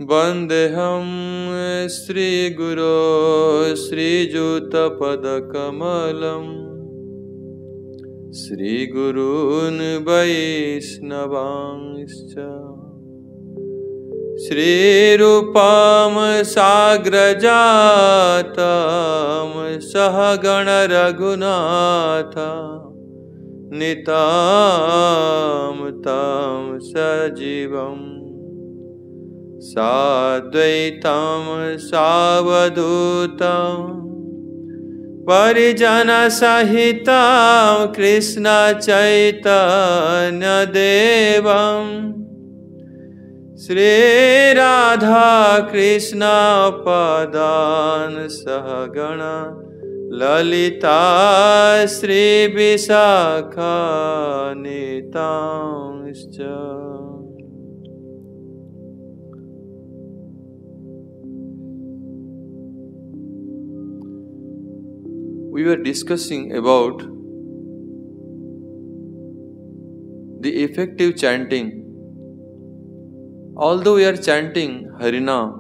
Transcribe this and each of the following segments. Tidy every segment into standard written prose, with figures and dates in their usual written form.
Vandeham Sri Guru Sri Juta Padakamalam Sri Gurun Vaishnavanscha Sri Rupam Sagrajatam Sahagana Raghunatha Nitam Tam Sajivam Sadvaitam Savadutam Parijana Sahitam Krishna Chaitanya Devam Sri Radha Krishna Padan Sahagana Lalita Sri Visakha Nitamscha. We were discussing about the effective chanting. Although we are chanting Harina,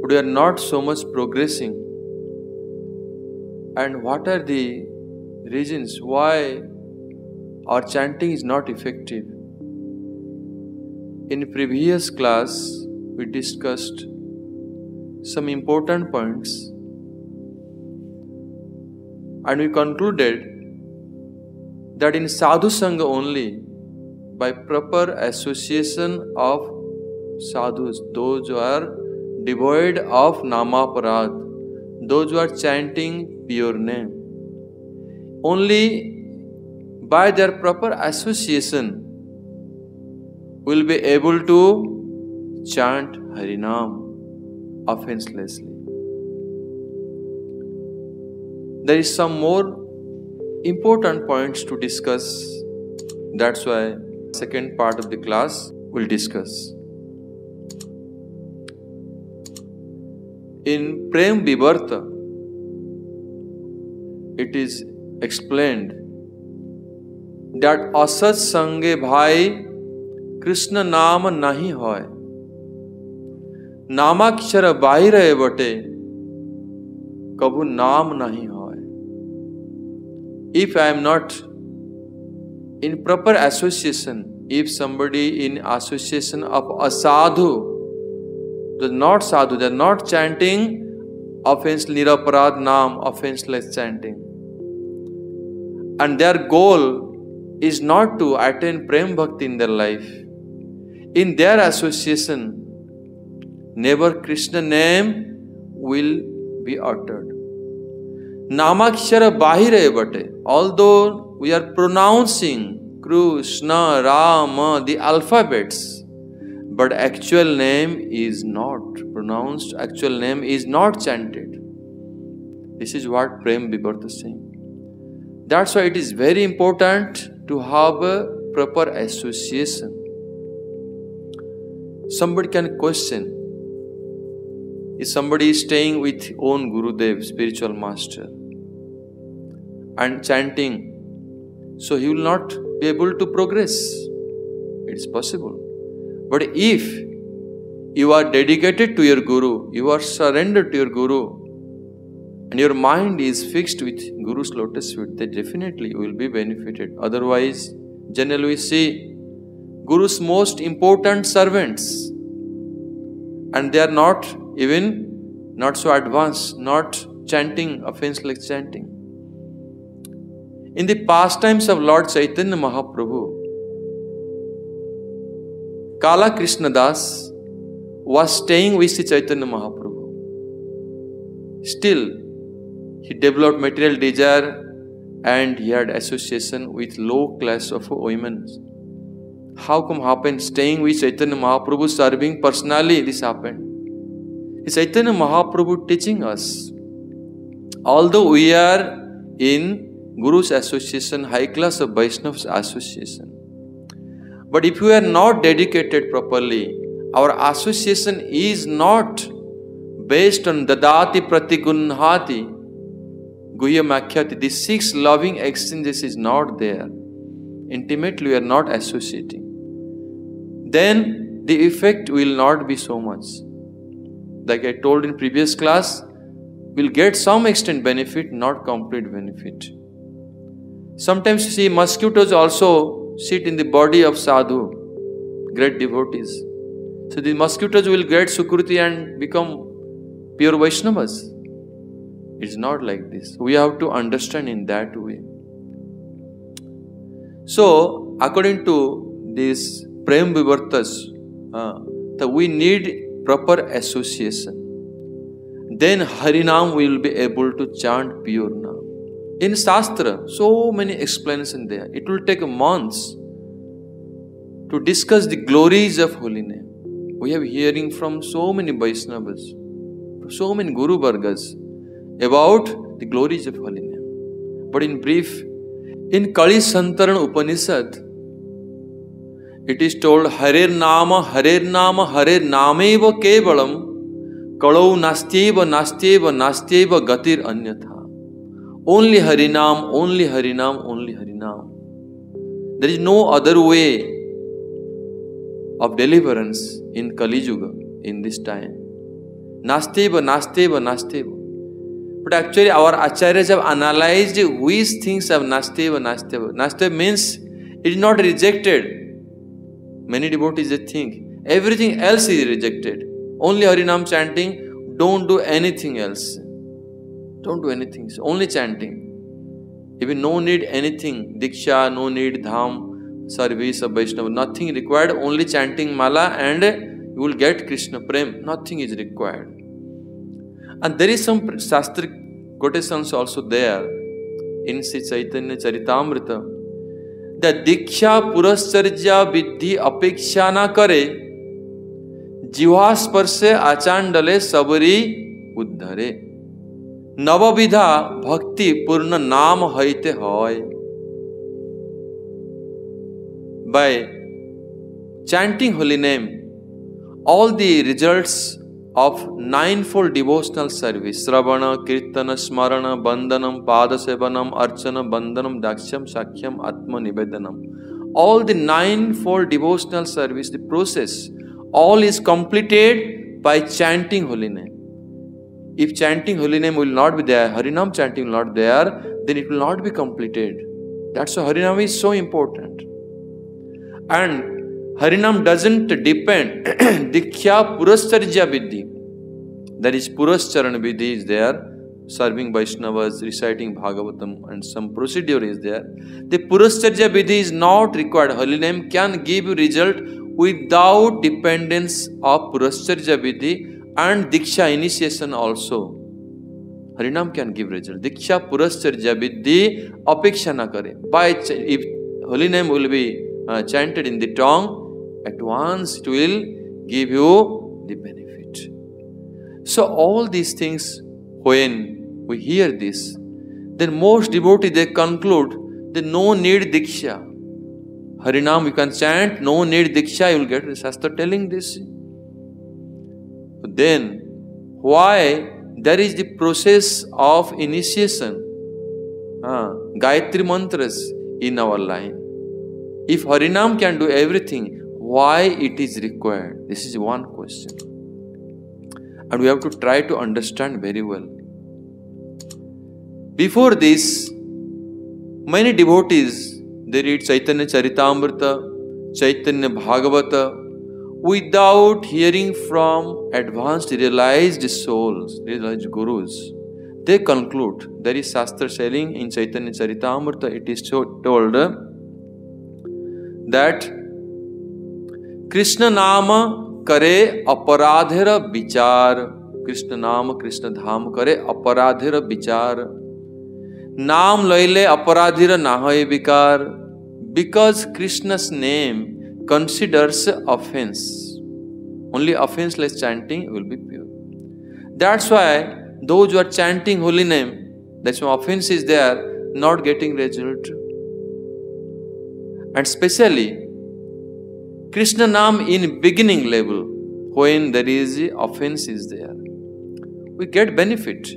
but we are not so much progressing. And what are the reasons why our chanting is not effective? In previous class, we discussed some important points. And we concluded that in Sadhu Sangha only, by proper association of sadhus, those who are devoid of namaparad, those who are chanting pure name, only by their proper association will be able to chant Harinam offenselessly. There is some more important points to discuss. That's why second part of the class will discuss. In Prem Vivarta, it is explained that asat sange bhai Krishna naam nahi hoy, namakshara bahire bate kabhu naam nahi hoy. If I am not in proper association, if somebody in association of a sadhu, they are not sadhu, they are not chanting offense niraparad naam, offenseless chanting, and their goal is not to attain prem bhakti in their life, in their association, never Krishna name will be uttered. Namakshara bahire bate. Although we are pronouncing Krishna, Rama, the alphabets, but actual name is not pronounced, actual name is not chanted. This is what Prem Vivarta is saying. That's why it is very important to have a proper association. Somebody can question, if somebody is staying with own Gurudev, spiritual master, and chanting, so he will not be able to progress. It is possible. But if you are dedicated to your Guru, you are surrendered to your Guru, and your mind is fixed with Guru's lotus feet, then definitely you will be benefited. Otherwise, generally we see Guru's most important servants, and they are not so advanced, not chanting offense like chanting. In the pastimes of Lord Chaitanya Mahaprabhu, Kala Krishna Das was staying with Sri Chaitanya Mahaprabhu. Still, he developed material desire and he had association with low class of women. How come happened? Staying with Chaitanya Mahaprabhu, serving personally, this happened. Chaitanya Mahaprabhu teaching us, although we are in Guru's association, high class of Vaishnav's association, but if we are not dedicated properly, our association is not based on Dadati Pratigunhati Guhyamakhyati. The 6 loving exchanges is not there. Intimately we are not associating. Then the effect will not be so much. Like I told in previous class, we'll get some extent benefit, not complete benefit. Sometimes you see mosquitoes also sit in the body of sadhu, great devotees. So the mosquitoes will get Sukruti and become pure Vaishnavas. It's not like this. We have to understand in that way. So, according to this Prem Vivartas, that we need proper association. Then Harinam will be able to chant pure Nam. In Shastra, so many explanations there. It will take months to discuss the glories of holy name. We have hearing from so many Vaishnavas, so many Guru Vargas about the glories of holy name. But in brief, in Kali Santaran Upanishad, it is told, Harer Nama, Harer Nama, Harer Nameva Kevalam, Kalau Nastyeva, Nastyeva, Nastyeva Gatir Anyatha. Only Harinam, only Harinam, only Harinam. There is no other way of deliverance in Kali Yuga, in this time. Nastyeva, Nastyeva, Nastyeva. But actually our acharyas have analyzed which things have Nastyeva, Nastyeva. Nastyeva means it is not rejected. Many devotees they think everything else is rejected. Only Harinam chanting, don't do anything else. Don't do anything, it's only chanting. Even no need anything, Diksha, no need Dham, service of Vaishnava, nothing required, only chanting Mala and you will get Krishna Prem, nothing is required. And there is some Shastric quotations also there in Sri Chaitanya Charitamrita. The Diksha Purascharya Vidhi Apeksha na kare, Jivasparse Achandale Sabari Uddhare. Navavidha Bhakti Purna Nam Haite Hoy. By chanting holy name, all the results of ninefold devotional service, Sravana, Kirtana, Smarana, Bandhanam, Padasevanam, Archana, Bandhanam, Daksham, Sakhyam, Atma, Nivedanam. All the ninefold devotional service, the process, all is completed by chanting holy name. If chanting holy name will not be there, Harinam chanting will not be there, then it will not be completed. That's why Harinam is so important. And Harinam doesn't depend. Diksha Purascharya Vidhi. That is Purascharan Vidhi is there. Serving Vaishnavas, reciting Bhagavatam and some procedure is there. The Purascharya Vidhi is not required. Holy name can give you result without dependence of Purascharya Vidhi and Diksha initiation also. Harinam can give result. Diksha Purascharya Vidhi Apeksha na kare. If holy name will be chanted in the tongue, at once it will give you the benefit. So all these things, when we hear this, then most devotees they conclude that no need Diksha. Harinam you can chant, no need Diksha, you will get the Shastra telling this. Then why there is the process of initiation, Gayatri mantras in our line? If Harinam can do everything, why it is required? This is one question. And we have to try to understand very well. Before this, many devotees, they read Chaitanya Charitamrita, Chaitanya Bhagavata, without hearing from advanced realized souls, realized gurus. They conclude, there is Shastra saying in Chaitanya Charitamrita, it is told that Krishna Nama kare aparadhira vichar. Krishna Nama, Krishna Dham kare aparadhira vichar. Naam laile aparadhira nahoy vikar. Because Krishna's name considers offense. Only offenseless chanting will be pure. That's why those who are chanting holy name, that's why offense is there, not getting result. And especially Krishna Nam in beginning level, when there is offense is there, we get benefit.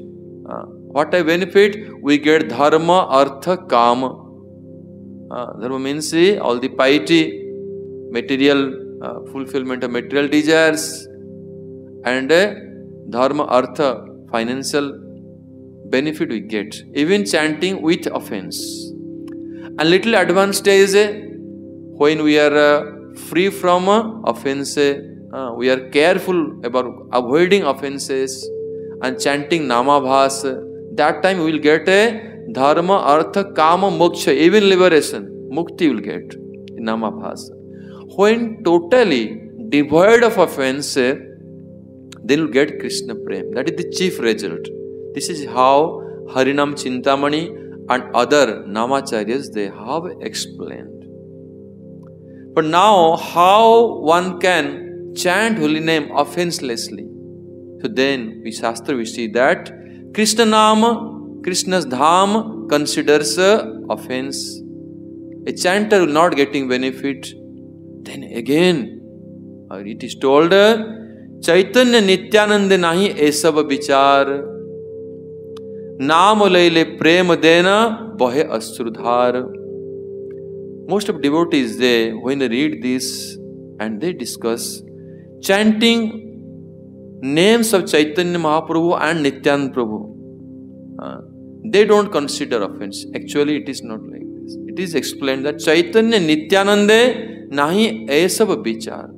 What I benefit? We get dharma, artha, kama. Dharma means all the piety, material fulfillment of material desires, and dharma, artha, financial benefit we get. Even chanting with offense. And little advanced stage, when we are free from offense, we are careful about avoiding offenses and chanting namabhas. That time we will get a dharma, artha, kama, moksha, even liberation, mukti will get in namabhas. When totally devoid of offense, then you will get Krishna Prem. That is the chief result. This is how Harinam Chintamani and other Namacharyas, they have explained. But now, how one can chant holy name offenselessly? So then, we Shastra, we see that Krishna Nama, Krishna's Dham considers offense. A chanter will not getting benefit. Then again, it is told, Chaitanya Nityananda nahi esab vichar, naam laile prem dena bahe asrudhar. Most of devotees, they, when they read this and they discuss, chanting names of Chaitanya Mahaprabhu and Nityananda Prabhu, they don't consider offense. Actually, it is not like this. It is explained that Chaitanya Nityananda nahi esab vichar.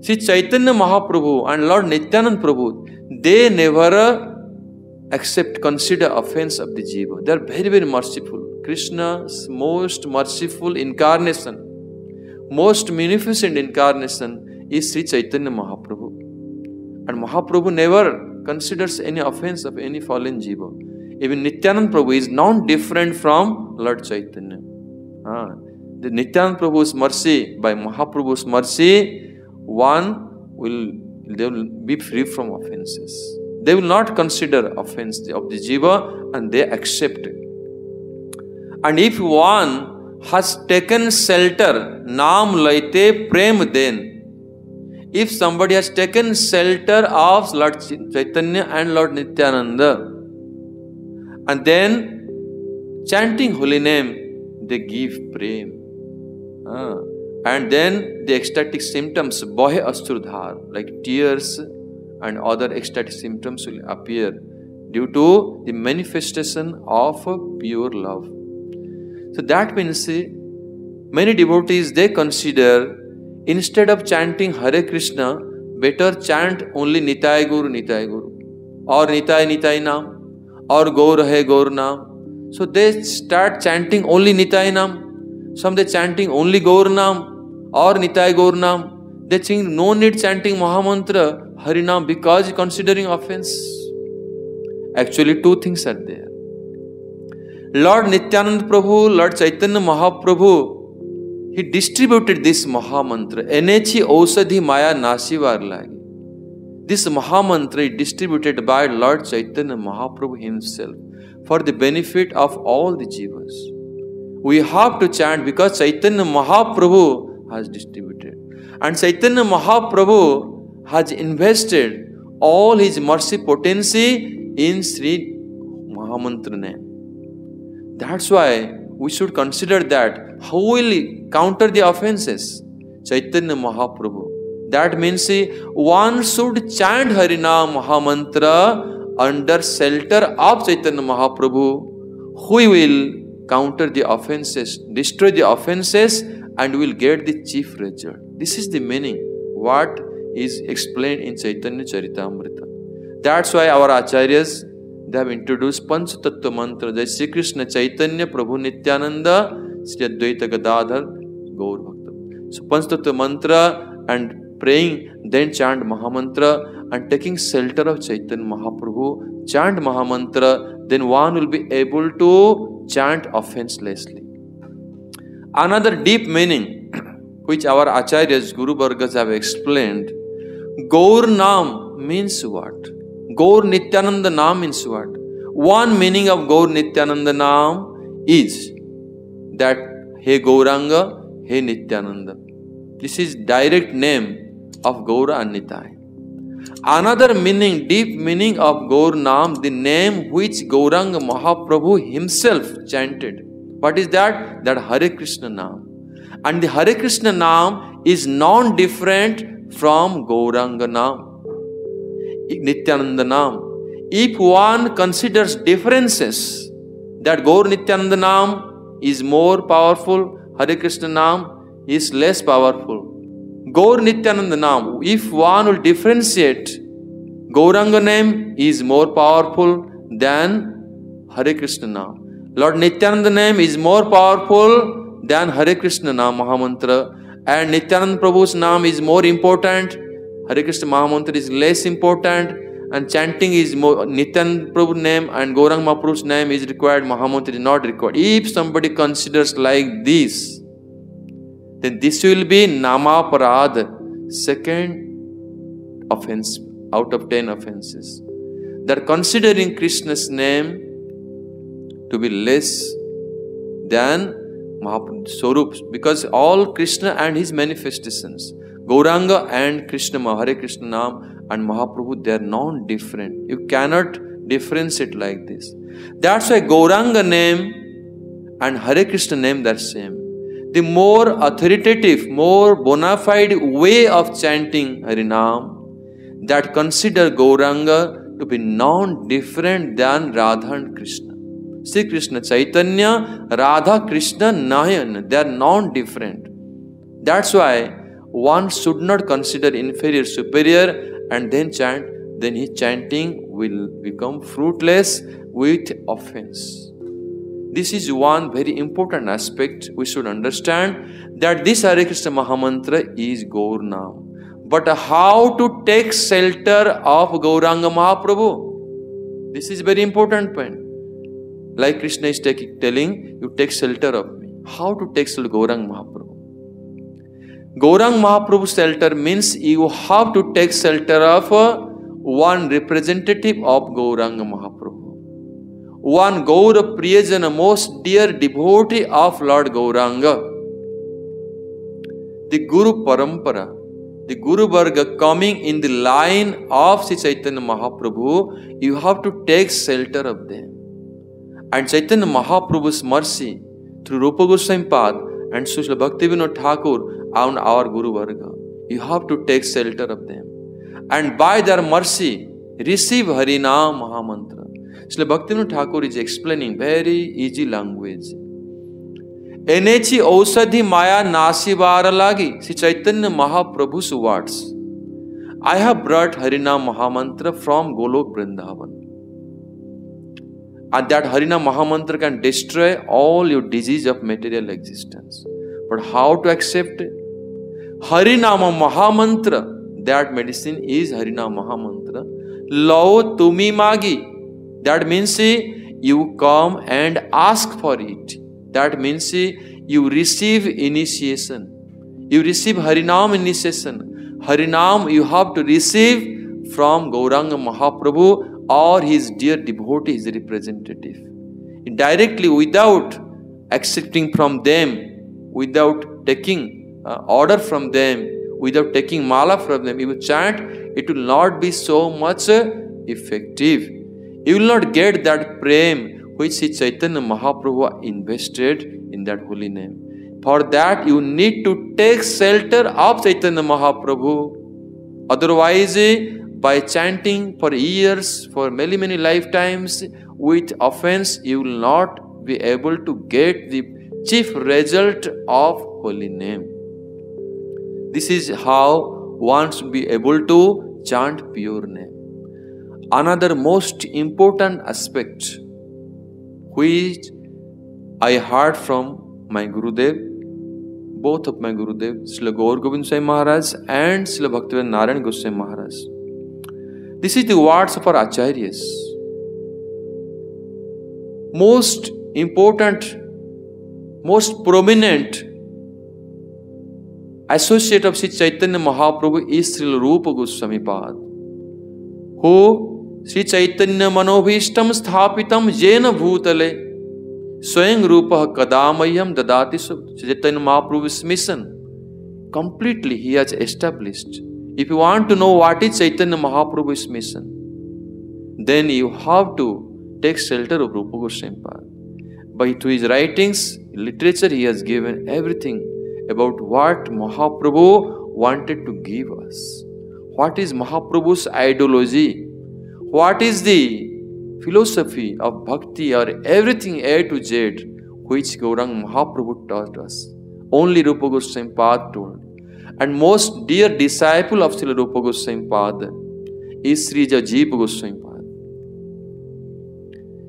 See, Chaitanya Mahaprabhu and Lord Nityananda Prabhu, they never consider offense of the jiva. They are very, very merciful. Krishna's most merciful incarnation, most munificent incarnation is Sri Chaitanya Mahaprabhu. And Mahaprabhu never considers any offense of any fallen jiva. Even Nityananda Prabhu is not different from Lord Chaitanya. The Nityananda Prabhu's mercy, by Mahaprabhu's mercy, they will be free from offenses. They will not consider offense of the jiva and they accept it. And if one has taken shelter, naam laite prem den. If somebody has taken shelter of Lord Chaitanya and Lord Nityananda, and then chanting holy name, they give prem. And then the ecstatic symptoms, bahe asrudhar, like tears and other ecstatic symptoms will appear due to the manifestation of pure love. So that means many devotees, they consider instead of chanting Hare Krishna, better chant only Nitai Guru, or Nitai Nitai Nam, or Gaur Hai Gaur Nam. So they start chanting only Nitai Nam. Some they chanting only Gaur Nam or Nitai Gaur Nam. They think no need chanting Mahamantra, Harinam, because considering offense. Actually, two things are there. Lord Nityananda Prabhu, Lord Chaitanya Mahaprabhu, he distributed this Mahamantra. Enechi Ausadhi Maya Nasivar Lagi. This Mahamantra is distributed by Lord Chaitanya Mahaprabhu himself for the benefit of all the jivas. We have to chant because Chaitanya Mahaprabhu has distributed. And Chaitanya Mahaprabhu has invested all his mercy potency in Sri Mahamantra name. That's why we should consider that how will he counter the offenses? Chaitanya Mahaprabhu. That means one should chant Harinam Mahamantra under shelter of Chaitanya Mahaprabhu, who will counter the offenses, destroy the offenses, and will get the chief result. This is the meaning, what is explained in Chaitanya Charitamrita. That's why our Acharyas, they have introduced Panch Tattva Mantra, Jai Sri Krishna Chaitanya Prabhu Nityananda Sri Advaita Gadadhar Gaur Bhakta. So Panch Tattva Mantra and praying, then chant Mahamantra and taking shelter of Chaitanya Mahaprabhu, chant Mahamantra, then one will be able to chant offenselessly. Another deep meaning which our Acharyas, Guru Vargas have explained, Gaur Nam means what? Gaur Nityananda Nam means what? One meaning of Gaur Nityananda Nam is that He Gauranga, He Nityananda. This is direct name of Gaura and Nitai. Another meaning, deep meaning of Gaur Nam, the name which Gauranga Mahaprabhu himself chanted. What is that? That Hare Krishna Nam. And the Hare Krishna Naam is non-different from Gauranga Naam, Nityananda Naam. If one considers differences, that Gaur Nityananda Naam is more powerful, Hare Krishna Naam is less powerful. Gaur Nityananda Naam, if one will differentiate, Gauranga name is more powerful than Hare Krishna Naam. Lord Nityananda name is more powerful than Hare Krishna Naam Mahamantra. And Nityananda Prabhu's Naam is more important. Hare Krishna Mahamantra is less important. And chanting is more, Nityananda Prabhu's name and Gauranga Mahaprabhu's name is required, Mahamantra is not required. If somebody considers like this, then this will be Namaparad, second offense out of 10 offenses. They are considering Krishna's name to be less than Mahaprabhu Swarup, because all Krishna and his manifestations, Gauranga and Krishna, Hare Krishna Naam and Mahaprabhu, they are non-different. You cannot differentiate like this. That's why Gauranga name and Hare Krishna name, they are same. The more authoritative, more bona fide way of chanting Harinam, that consider Gauranga to be non-different than Radha and Krishna. Sri Krishna Chaitanya, Radha Krishna Nayan, they are non-different. That's why one should not consider inferior, superior and then chant, then his chanting will become fruitless with offense. This is one very important aspect we should understand, that this Hare Krishna Mahamantra is Gaur Naam. But how to take shelter of Gauranga Mahaprabhu? This is very important point. Like Krishna is telling, you take shelter of me. How to take shelter of Gauranga Mahaprabhu? Gauranga Mahaprabhu's shelter means you have to take shelter of one representative of Gauranga Mahaprabhu. One Gaura Priyajana, most dear devotee of Lord Gauranga. The Guru Parampara, the Guru Varga coming in the line of Sri Chaitanya Mahaprabhu, you have to take shelter of them. And Chaitanya Mahaprabhu's mercy through Rupa Goswami Pad and Srila Bhaktivinoda Thakur on our Guru Varga, you have to take shelter of them. And by their mercy, receive Harinam Mahamantra. Srila Bhaktivinoda Thakur is explaining very easy language. Enechi Ausadhi Maya Nasivara Lagi, Sri Chaitanya Mahaprabhu's words. I have brought Harinam Mahamantra from Golok Vrindavan. And that Harinam Mahamantra can destroy all your disease of material existence. But how to accept it? Harinama Mahamantra, that medicine is Harinam Mahamantra. Lao Tumi Magi, that means you come and ask for it. That means you receive initiation. You receive Harinam initiation. Harinam you have to receive from Gauranga Mahaprabhu or his dear devotee, his representative. Directly, without accepting from them, without taking order from them, without taking mala from them, you chant, it will not be so much effective. You will not get that prem which Sri Chaitanya Mahaprabhu invested in that holy name. For that, you need to take shelter of Chaitanya Mahaprabhu. Otherwise, by chanting for years, for many, many lifetimes, with offense, you will not be able to get the chief result of holy name. This is how one should be able to chant pure name. Another most important aspect which I heard from my Gurudev, both of my Gurudev, Srila Gaur Gobind Swami Maharaj and Srila Bhaktivedanta Narayan Goswami Maharaj. This is the words of our Acharyas. Most important, most prominent associate of Sri Chaitanya Mahaprabhu is Srila Rupa Goswami Pad, who Sri Chaitanya Manobhishtam Sthapitam Jena Bhutale Swayam Rupa Kadamayam Dadati. Sri Chaitanya Mahaprabhu's mission completely he has established. If you want to know what is Chaitanya Mahaprabhu's mission, then you have to take shelter of Rupa Goswami Pad. By to his writings, literature, he has given everything about what Mahaprabhu wanted to give us. What is Mahaprabhu's ideology? What is the philosophy of bhakti or everything A to Z which Gauranga Mahaprabhu taught us? Only Rupa Goswami Pad told. And most dear disciple of Srila Rupa Goswami Pad is Sri Jiva Goswami Pad.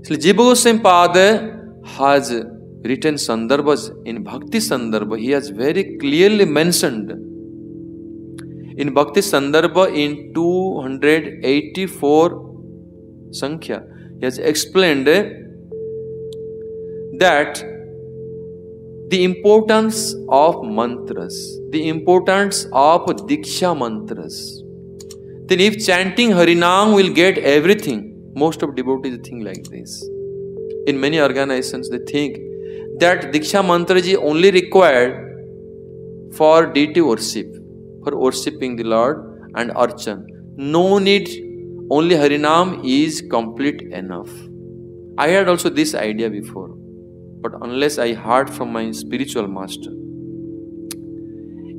Sri Jiva Goswami Pad has written Sandarbhas in Bhakti Sandarbha. He has very clearly mentioned in Bhakti Sandarbha in 284 Sankhya. He has explained that the importance of mantras, the importance of Diksha mantras. Then if chanting Harinam will get everything, most of devotees think like this. In many organizations, they think that Diksha mantra is only required for deity worship, for worshipping the Lord and Archan. No need, only Harinam is complete enough. I had also this idea before, but unless I heard from my spiritual master.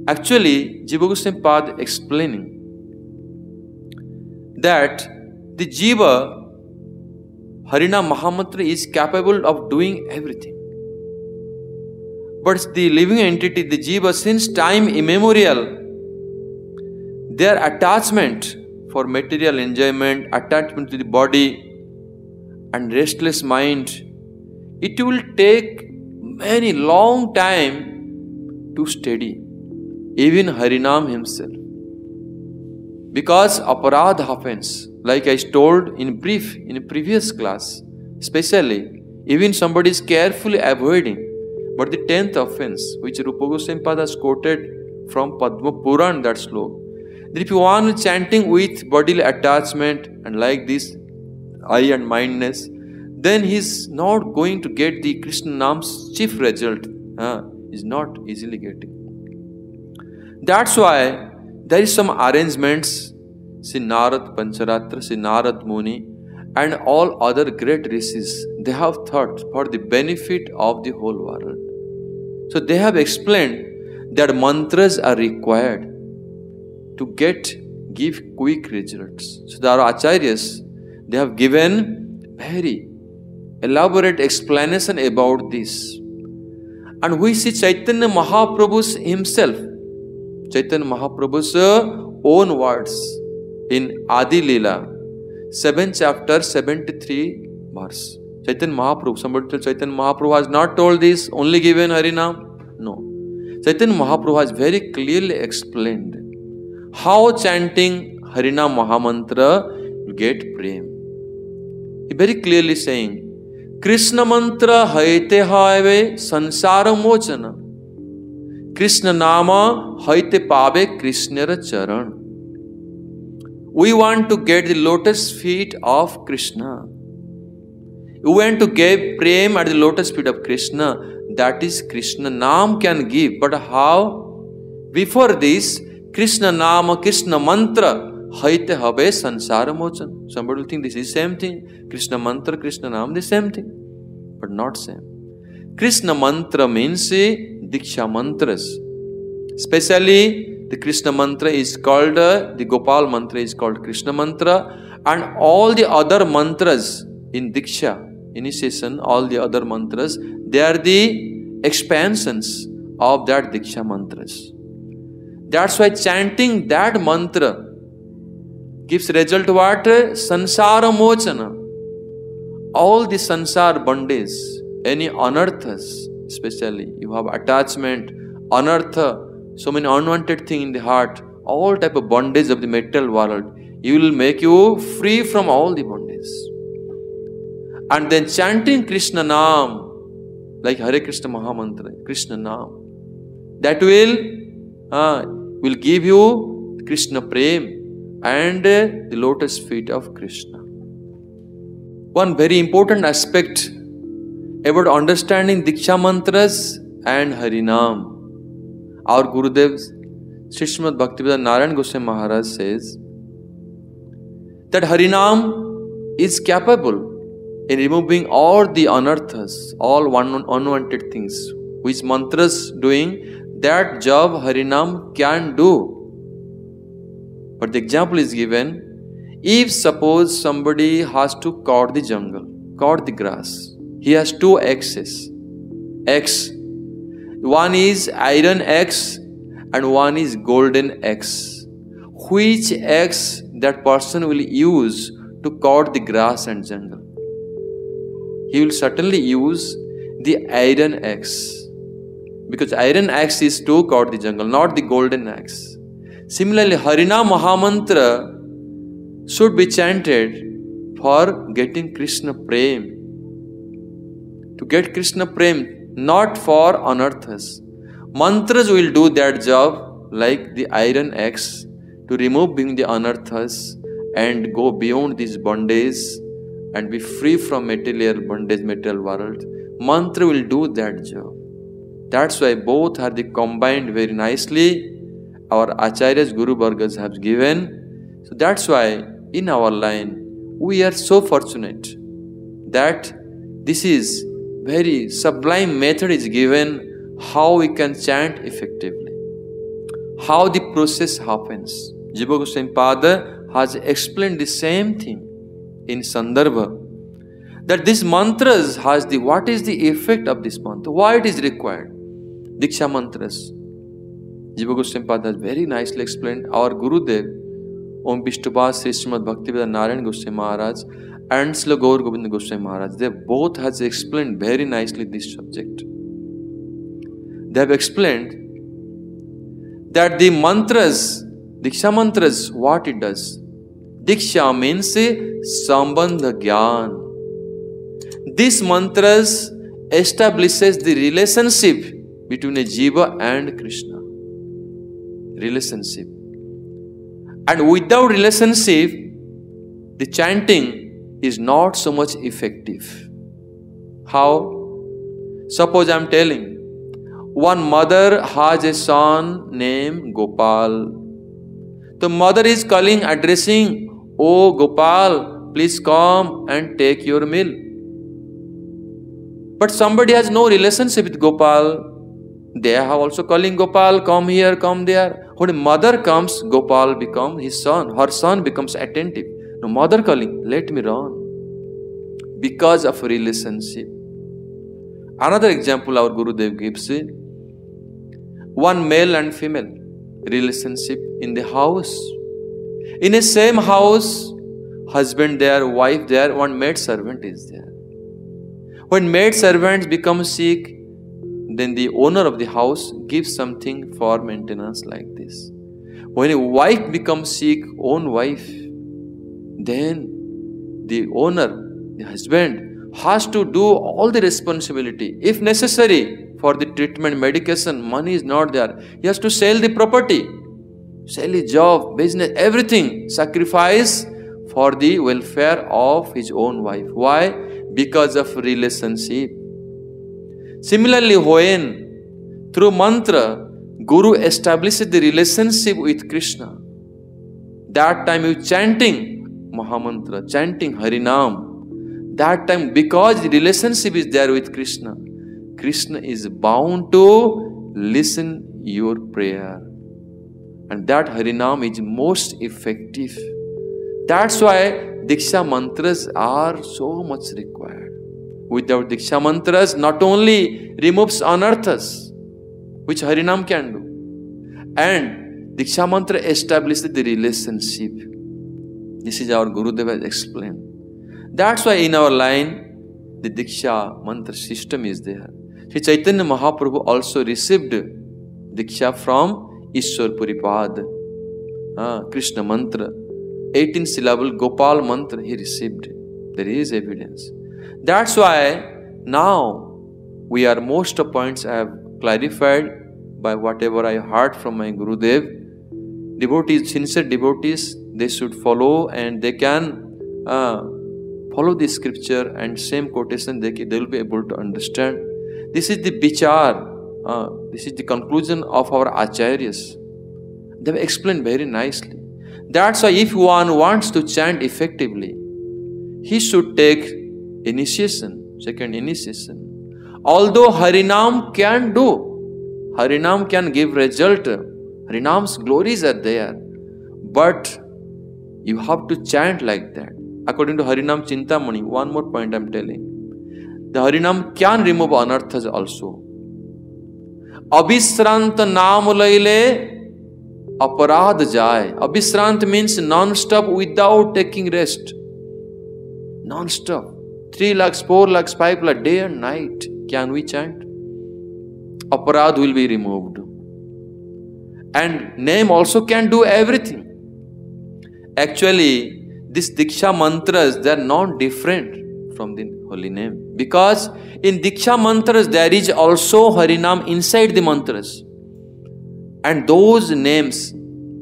Actually, Jiva Goswami Pad explaining that the Jiva, Harinam Mahamantra is capable of doing everything. But the living entity, the Jiva, since time immemorial, their attachment for material enjoyment, attachment to the body and restless mind, it will take many long time to steady, even Harinam himself. Because aparadha happens, like I told in brief in a previous class, especially, even somebody is carefully avoiding, but the 10th offense, which Rupa Goswami Pad has quoted from Padma Puran, that sloka, that if you want chanting with bodily attachment and like this, eye and mindness, then he is not going to get the Krishna Nam's chief result. He is not easily getting. That's why there is some arrangements, Sri Narad Pancharatra, Sri Narad Muni, and all other great rishis, they have thought for the benefit of the whole world. So they have explained that mantras are required to give quick results. So the Acharyas, they have given very elaborate explanation about this. And we see Chaitanya Mahaprabhu's himself, Chaitanya Mahaprabhu's own words in Adi Leela, 7th chapter, 73 verse. Chaitanya Mahaprabhu, somebody tell Chaitanya Mahaprabhu has not told this, only given Harinam? No. Chaitanya Mahaprabhu has very clearly explained how chanting Harinam Mahamantra will get prem. He very clearly saying, Krishna mantra haite have sansara mochana. Krishna nama haite pave Krishnara charan. We want to get the lotus feet of Krishna. We want to give prem at the lotus feet of Krishna. That is Krishna Nam can give. But how? Before this, Krishna Nama, Krishna Mantra, haite have sansara mochan. Somebody will think this is same thing. Krishna Mantra, Krishna Nam, the same thing. But not same. Krishna Mantra means Diksha Mantras. Especially the Krishna Mantra is called, the Gopal Mantra is called Krishna Mantra, and all the other mantras in Diksha, initiation, all the other mantras, they are the expansions of that Diksha mantras. That's why chanting that mantra gives result what? Sansara mochana. All the sansar bondage, any anarthas, especially you have attachment, anartha, so many unwanted things in the heart, all type of bondage of the material world, it will make you free from all the bondage. And then chanting Krishna Nam, like Hare Krishna Mahamantra, Krishna Nam, that will give you Krishna Prem and the lotus feet of Krishna. One very important aspect about understanding Diksha Mantras and Harinam, our Gurudev Sri Srimad Bhaktivedanta Narayan Goswami Maharaj says that Harinam is capable in removing all the anarthas, all unwanted things, which mantras doing, that job Harinam can do. But the example is given, if suppose somebody has to cut the jungle, cut the grass, he has two axes. One is iron axe and one is golden axe. Which axe that person will use to cut the grass and jungle? He will certainly use the iron axe, because iron axe is to cut the jungle, not the golden axe. Similarly, Harinam Mahamantra should be chanted for getting Krishna Prem. To get Krishna Prem, not for anarthas. Mantras will do that job like the iron axe to remove the anarthas and go beyond this bondage and be free from material bondage, material world. Mantra will do that job. That's why both are combined very nicely. Our Acharyas, Guru Vargas have given. So that's why in our line, we are so fortunate that this is very sublime method is given how we can chant effectively, how the process happens. Jiva Goswami Pada has explained the same thing in Sandarbha, that these mantras has what is the effect of this mantra, why it is required. Diksha mantras. Jiva Goswami Pada has very nicely explained. Our Gurudev, Om Vishnupad Sri Srimad Bhaktivedanta Narayan Goswami Maharaj and Srila Gaur Govinda Goswami Maharaj, they both has explained very nicely this subject. They have explained that the mantras, Diksha mantras, what it does. Diksha means Sambandha Gyan. This mantras establishes the relationship between a Jiva and Krishna. Relationship. And without relationship, the chanting is not so much effective. How? Suppose I am telling, one mother has a son named Gopal. The mother is calling, addressing, "Oh Gopal, please come and take your meal." But somebody has no relationship with Gopal. They are also calling Gopal, come here, come there. When mother comes, Gopal becomes his son. Her son becomes attentive. No, mother calling, let me run. Because of relationship. Another example our Gurudev gives, one male and female relationship in the house. In a same house, husband there, wife there, one maid servant is there. When maid servants become sick, then the owner of the house gives something for maintenance like this. When a wife becomes sick, own wife, then the owner, the husband, has to do all the responsibility. If necessary, for the treatment, medication, money is not there. He has to sell the property, sell his job, business, everything, sacrifice for the welfare of his own wife. Why? Because of relationship. Similarly, when through mantra, Guru establishes the relationship with Krishna, that time you chanting Mahamantra, chanting Harinam, that time because the relationship is there with Krishna, Krishna is bound to listen your prayer. And that Harinam is most effective. That's why Diksha mantras are so much required. Without Diksha mantras, not only removes anarthas, which Harinam can do, and Diksha mantra establishes the relationship. This is our Gurudev has explained. That's why in our line, the Diksha mantra system is there. Sri Chaitanya Mahaprabhu also received Diksha from Ishwar Puripad, Krishna mantra, 18 syllable Gopal mantra he received. There is evidence. That's why now we are most of points I have clarified by whatever I heard from my Gurudev. Devotees, sincere devotees, they should follow and they can follow the scripture and same quotation they will be able to understand. This is the vichar, this is the conclusion of our acharyas. They have explained very nicely. That's why if one wants to chant effectively, he should take initiation, second initiation. Although Harinam can do, Harinam can give result. Harinam's glories are there. But you have to chant like that. According to Harinam Chintamani, one more point I am telling. The Harinam can remove anarthas also. Abhisrant naam laile aparad jai. Abhisrant means non-stop without taking rest. Non-stop. 3 lakhs, 4 lakhs, 5 lakhs, day and night. Can we chant? Aparad will be removed. And name also can do everything. Actually, these Diksha mantras, they are not different from the holy name. Because in Diksha mantras, there is also Harinam inside the mantras. And those names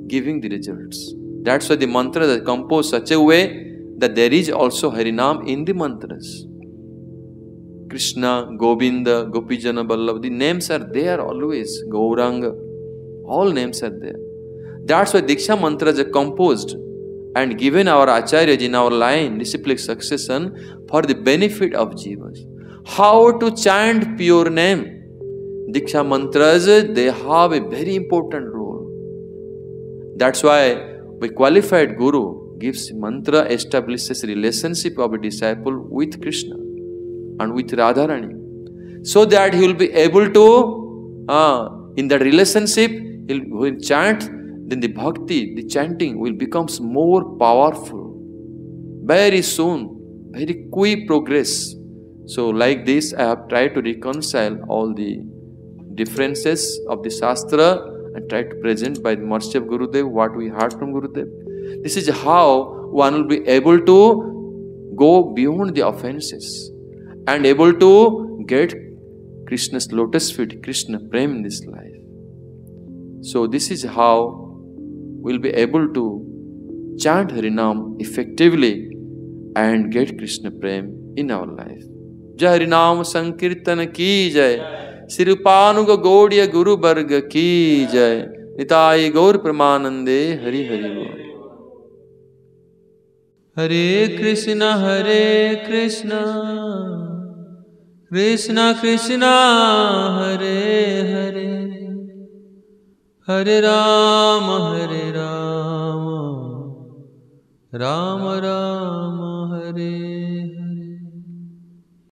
giving the results. That's why the mantras are composed such a way that there is also Harinam in the mantras. Krishna, Govinda, Gopijana, Ballabha, the names are there always. Gauranga, all names are there. That's why Diksha mantras are composed and given our acharyas in our line, disciplic succession, for the benefit of jivas. How to chant pure name? Diksha mantras, they have a very important role. That's why the qualified guru gives mantra, establishes relationship of a disciple with Krishna and with Radharani, so that he will be able to, in that relationship, he will chant. Then the bhakti, the chanting will become more powerful. Very soon, very quick progress. So like this, I have tried to reconcile all the differences of the Shastra and try to present by the mercy of Gurudev what we heard from Gurudev. This is how one will be able to go beyond the offenses and able to get Krishna's lotus feet, Krishna Prem in this life. So this is how we'll be able to chant Harinam effectively and get Krishna Prem in our life. Jai Harinam Sankirtan ki jai, Sirupanuga Gaudiya Guru Varga ki jai, Nitai Gaur Pramanande Hari Hari Bol. Hare Krishna, Krishna Krishna, Hare Hare, Hare Rama, Rama Rama, Hare Hare.